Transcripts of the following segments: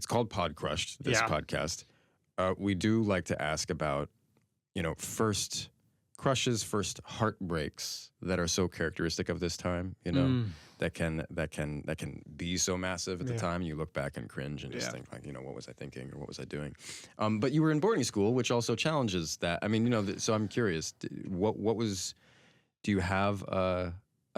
it's called Podcrushed, this podcast. We do like to ask about, first crushes, first heartbreaks that are so characteristic of this time, that can be so massive at the time. You look back and cringe and just think like, what was I thinking or what was I doing? But you were in boarding school, which also challenges that. I mean, so I'm curious, do you have a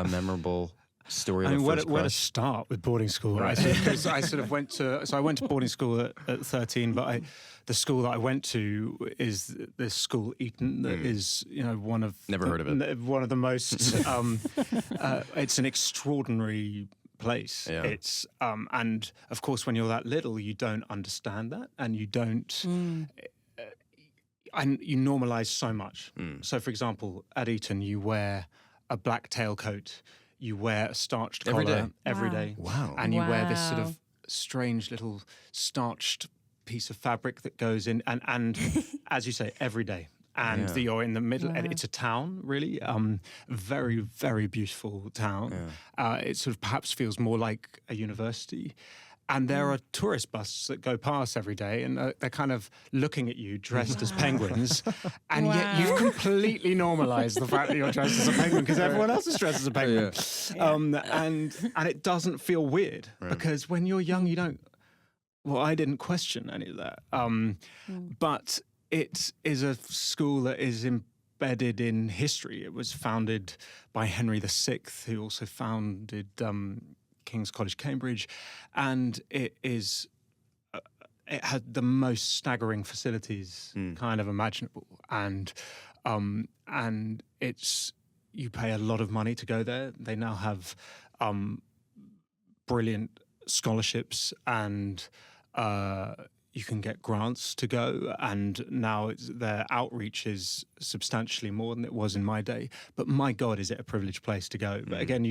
memorable story? I mean, where to start with boarding school, right? Because I sort of went to boarding school at 13, but the school that I went to is this school, Eton, that is, Never heard of it. One of the most, it's an extraordinary place. Yeah. It's, and of course, when you're that little, you don't understand that, and you don't, and you normalize so much. So, for example, at Eton, you wear a black tailcoat, you wear a starched collar every day. Wow. And you wear this sort of strange little starched piece of fabric that goes in, and as you say, every day. And you're in the middle, and it's a town, really, very, very beautiful town. It sort of perhaps feels more like a university. And there are tourist buses that go past every day, and they're kind of looking at you dressed as penguins, and yet you've completely normalised the fact that you're dressed as a penguin because everyone else is dressed as a penguin. And it doesn't feel weird because when you're young, you don't. Well, I didn't question any of that, but it is a school that is embedded in history. It was founded by Henry VI, who also founded King's College, Cambridge, and it had the most staggering facilities kind of imaginable, and it's, you pay a lot of money to go there. They now have brilliant scholarships, and you can get grants to go, and now their outreach is substantially more than it was in my day. But my God, is it a privileged place to go? But again,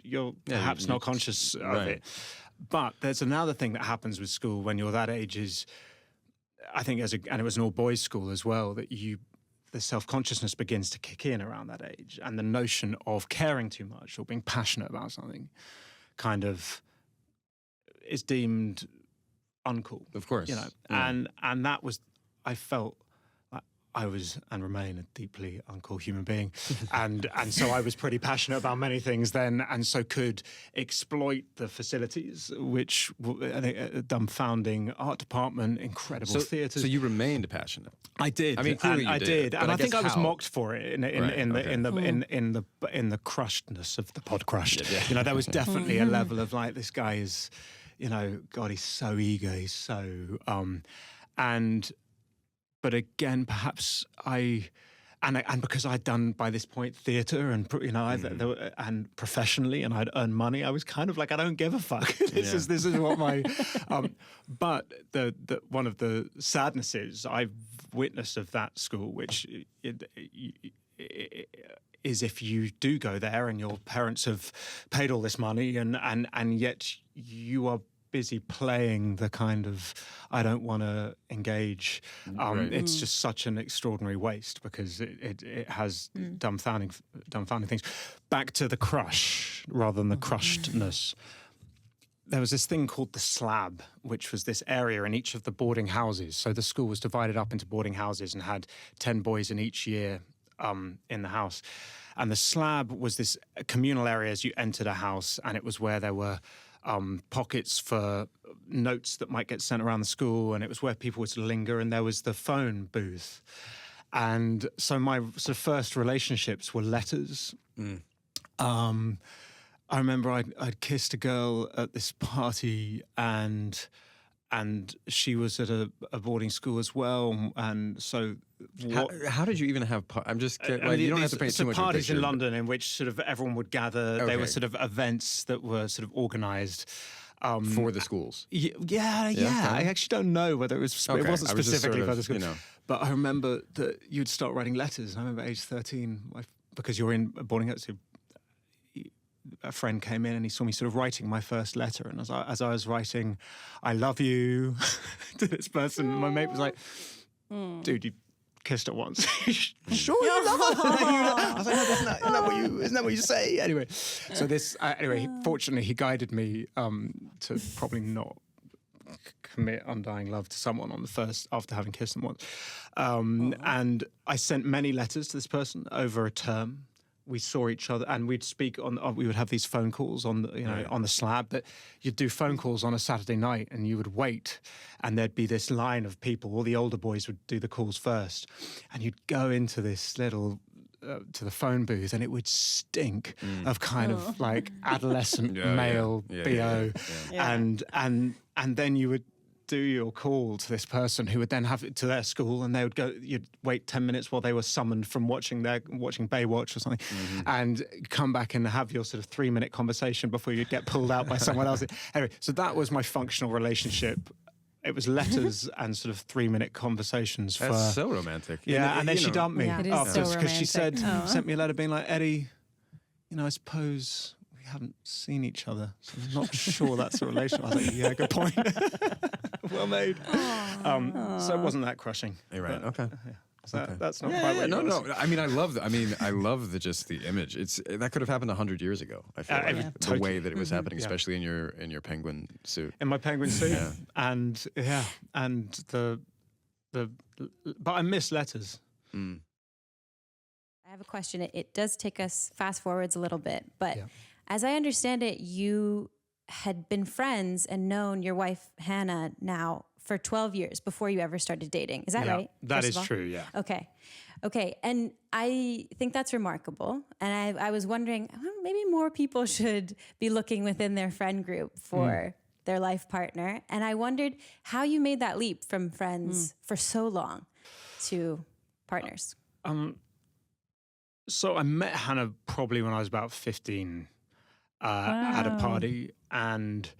you're perhaps not conscious of it. But there's another thing that happens with school when you're that age is, I think, and it was an all-boys school as well, that the self-consciousness begins to kick in around that age, and the notion of caring too much or being passionate about something kind of is deemed uncool, of course, and that was, I felt like I was and remain a deeply uncool human being, and so I was pretty passionate about many things then, and so could exploit the facilities, which a dumbfounding art department, incredible theatre. So you remained passionate. I did. I mean, clearly I did, and I think I was mocked for it in the crushedness of the Podcrushed. There was definitely a level of like, this guy is. God, he's so eager. He's so, but again, perhaps and because I'd done by this point theatre and and professionally, and I'd earned money, I was kind of like, I don't give a fuck. This is what my. But the one of the sadnesses I've witnessed of that school, which is if you do go there and your parents have paid all this money and yet you are busy playing the kind of, I don't want to engage. It's just such an extraordinary waste because it has dumbfounding things. Back to the crush rather than the crushedness. There was this thing called the slab, which was this area in each of the boarding houses. So the school was divided up into boarding houses and had 10 boys in each year in the house. And the slab was this communal area as you entered a house, and it was where there were pockets for notes that might get sent around the school, and it was where people would linger, and there was the phone booth. And so my sort of first relationships were letters. I remember I'd kissed a girl at this party, and she was at a boarding school as well, and so how did you even have? I'm just you don't have to paint too much. Parties in London in which sort of everyone would gather. Okay. They were sort of events that were sort of organised for the schools. Yeah. I actually don't know whether it wasn't specifically for the schools. But I remember that you'd start writing letters. And I remember age 13, because you're in a boarding house. A friend came in and he saw me sort of writing my first letter, and as I was writing, "I love you" to this person, my mate was like, "Dude, you kissed her once." Sure, you love her. I was like, no, isn't that what you say? Anyway, so this fortunately he guided me to probably not commit undying love to someone on the first, after having kissed them once. And I sent many letters to this person over a term. We saw each other, and we'd speak we would have these phone calls on the, on the slab. That you'd do phone calls on a Saturday night, and you would wait, and there'd be this line of people. All the older boys would do the calls first, and you'd go into this little to the phone booth, and it would stink of kind of like adolescent male BO, and then you would do your call to this person who would then have it to their school, and they would go, you'd wait 10 minutes while they were summoned from watching Baywatch or something, and come back and have your sort of 3-minute conversation before you'd get pulled out by someone else. Anyway, so that was my functional relationship. It was letters and sort of 3-minute conversations. That's so romantic. Yeah, and then she dumped me because she said, sent me a letter being like, Eddie, I suppose we haven't seen each other, so I'm not sure that's a relationship. I was like, yeah, good point. Well made. So it wasn't that crushing. You're right. But, okay. So that's not quite what no. I mean, I love the image. That could have happened 100 years ago. I feel like the way that it was happening, especially in your penguin suit. In my penguin suit, and but I miss letters. I have a question. It does take us fast forwards a little bit, but as I understand it, you had been friends and known your wife Hannah now for 12 years before you ever started dating. Is that right? That is true, yeah. Okay. And I think that's remarkable. And I was wondering, maybe more people should be looking within their friend group for their life partner. And I wondered how you made that leap from friends for so long to partners. So I met Hannah probably when I was about 15 at a party, and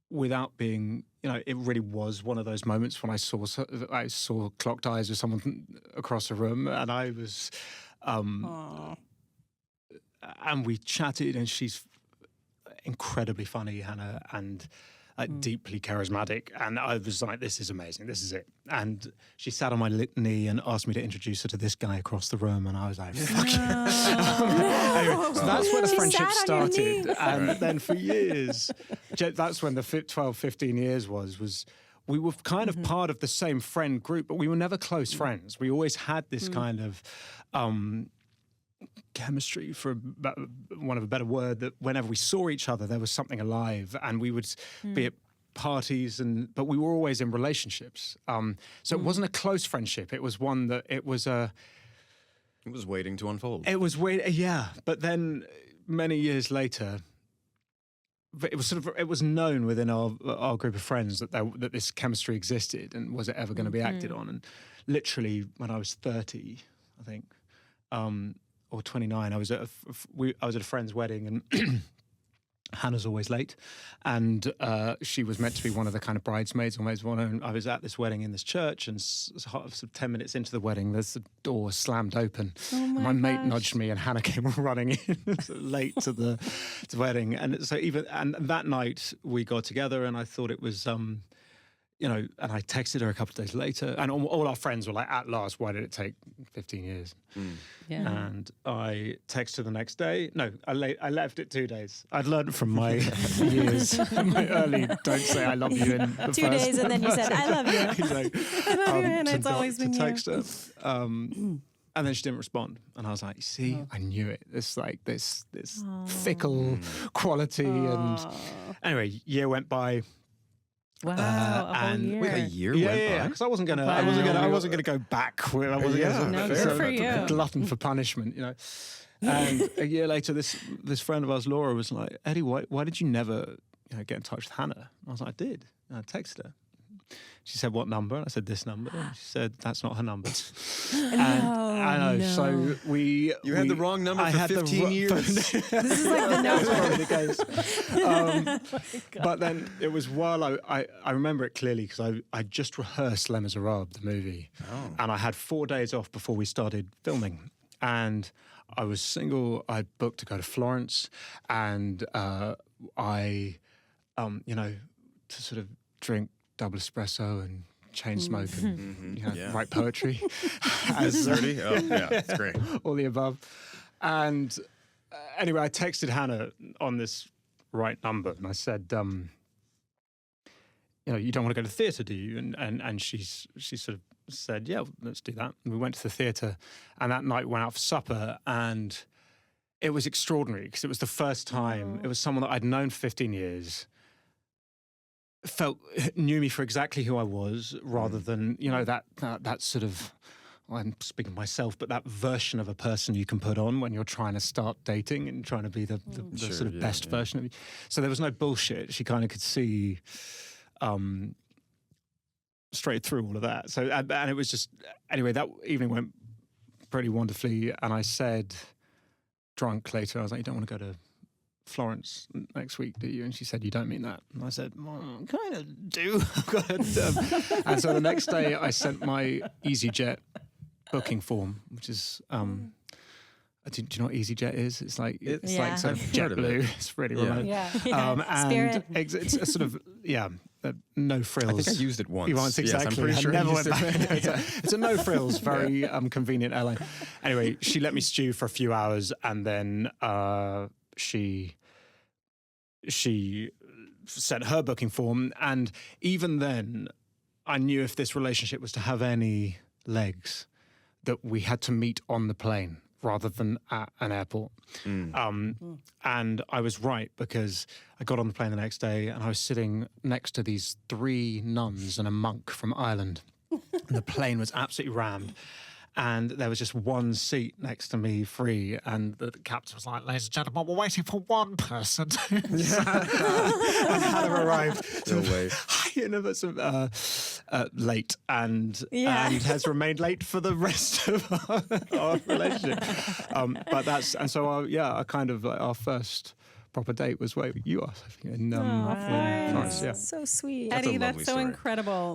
without being, it really was one of those moments when I saw clocked eyes with someone across the room, and I was, and we chatted, and she's incredibly funny, Hannah, and deeply charismatic, and I was like, this is amazing, this is it. And she sat on my knee and asked me to introduce her to this guy across the room, and I was like, fuck you. Anyway, so that's where the friendship started, and then for years, that's when the 12, 15 years was we were kind of part of the same friend group, but we were never close friends. We always had this kind of chemistry, for one of a better word, that whenever we saw each other, there was something alive, and we would be at parties, but we were always in relationships. So it wasn't a close friendship. It was one that it was waiting to unfold. It was but then many years later, it was known within our group of friends that this chemistry existed, and was it ever going to be acted on? And literally, when I was 30, I think, or 29, I was at a friend's wedding, and Hannah's always late, and she was meant to be one of the kind of bridesmaids, and I was at this wedding in this church, and sort of 10 minutes into the wedding, there's the door slammed open, and my mate nudged me, and Hannah came running in late to the wedding, and so and that night we got together, and I thought it was and I texted her a couple of days later, and all our friends were like, at last, why did it take 15 years? And I texted her the next day. No, I left it 2 days. I'd learned from my years, my early, don't say I love you in the 2 days, and then you said, I love you. I love you, and it's always been you. Text her. And then she didn't respond, and I was like, "See, I knew it. This fickle quality." And anyway, year went by. Wow, a whole year. Wait, a year went by? Because I wasn't gonna go back. I wasn't gonna good for you. Glutton for punishment, And a year later, this friend of ours, Laura, was like, Eddie, why did you never get in touch with Hannah? I was like, I did. And I texted her. She said, what number? And I said, this number. And she said, that's not her number. And I know. No. So you had the wrong number for 15 years. This is like the That's probably the case. But then it was while I remember it clearly, because I just rehearsed Les Miserables, the movie. Oh. And I had 4 days off before we started filming. And I was single. I'd booked to go to Florence. And I, to sort of drink double espresso and chain smoke and write poetry. As 30? Oh, yeah, it's great. All the above. And anyway, I texted Hannah on this right number, and I said, you don't want to go to the theatre, do you? And she sort of said, yeah, let's do that. And we went to the theatre, and that night went out for supper, and it was extraordinary because it was the first time, it was someone that I'd known for 15 years, knew me for exactly who I was, rather than, that sort of, well, I'm speaking of myself, but that version of a person you can put on when you're trying to start dating and trying to be the sort of best version of you. So there was no bullshit. She kind of could see straight through all of that. So, and it was just, anyway, that evening went pretty wonderfully. And I said, drunk later, I was like, you don't want to go to Florence next week, do you? And she said, you don't mean that. And I said, well, I kind of do. And so the next day I sent my EasyJet booking form, which is, do you know what EasyJet is? It's like sort of JetBlue. It's really remote. And it's a sort of, no frills. I think I used it once. Exactly. Yes, I'm pretty sure. Never went back. It's a no frills, very convenient airline. Anyway, she let me stew for a few hours, and then she sent her booking form. And even then, I knew if this relationship was to have any legs, that we had to meet on the plane rather than at an airport. And I was right, because I got on the plane the next day and I was sitting next to these 3 nuns and a monk from Ireland. And the plane was absolutely rammed. And there was just one seat next to me free, and the captain was like, ladies and gentlemen, we're waiting for one person. And Hannah arrived late and has remained late for the rest of our relationship. I kind of, our first proper date was where you are, Sophie, in Florence. So sweet. That's Eddie, a lovely that's so story. incredible.